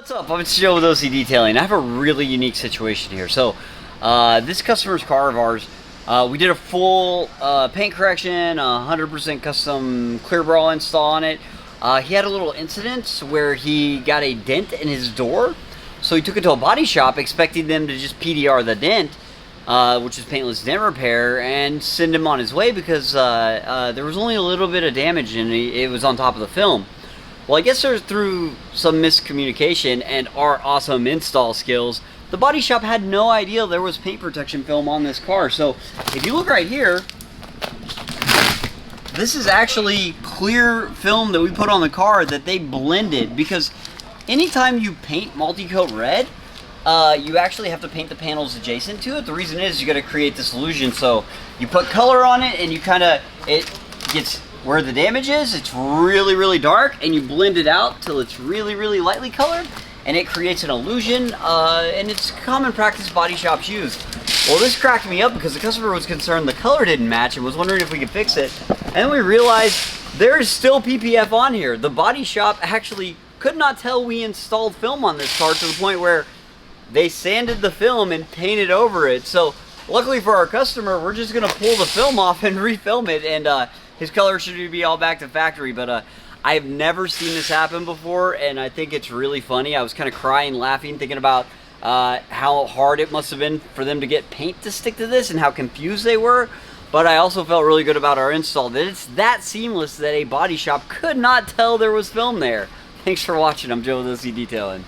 What's up? I'm Joe with OCDetailing. I have a really unique situation here. So, this customer's car of ours, we did a full paint correction, 100% custom clear bra install on it. He had a little incident where he got a dent in his door. So he took it to a body shop expecting them to just PDR the dent, which is paintless dent repair, and send him on his way because there was only a little bit of damage and it was on top of the film. Well, I guess through some miscommunication and our awesome install skills, the body shop had no idea there was paint protection film on this car. So if you look right here, this is actually clear film that we put on the car that they blended, because anytime you paint multi-coat red, you actually have to paint the panels adjacent to it. The reason is you got to create this illusion. So you put color on it and you it gets where the damage is, it's really, really dark, and you blend it out till it's really, really lightly colored, and it creates an illusion, and it's common practice body shops use. Well, this cracked me up because the customer was concerned the color didn't match and was wondering if we could fix it. And then we realized there is still PPF on here. The body shop actually could not tell we installed film on this car, to the point where they sanded the film and painted over it. So luckily for our customer, we're just gonna pull the film off and refilm it, and his color should be all back to factory. But I've never seen this happen before, and I think it's really funny. I was kind of crying, laughing, thinking about how hard it must have been for them to get paint to stick to this and how confused they were. But I also felt really good about our install, that it's that seamless that a body shop could not tell there was film there. Thanks for watching. I'm Joe with OCDetailing.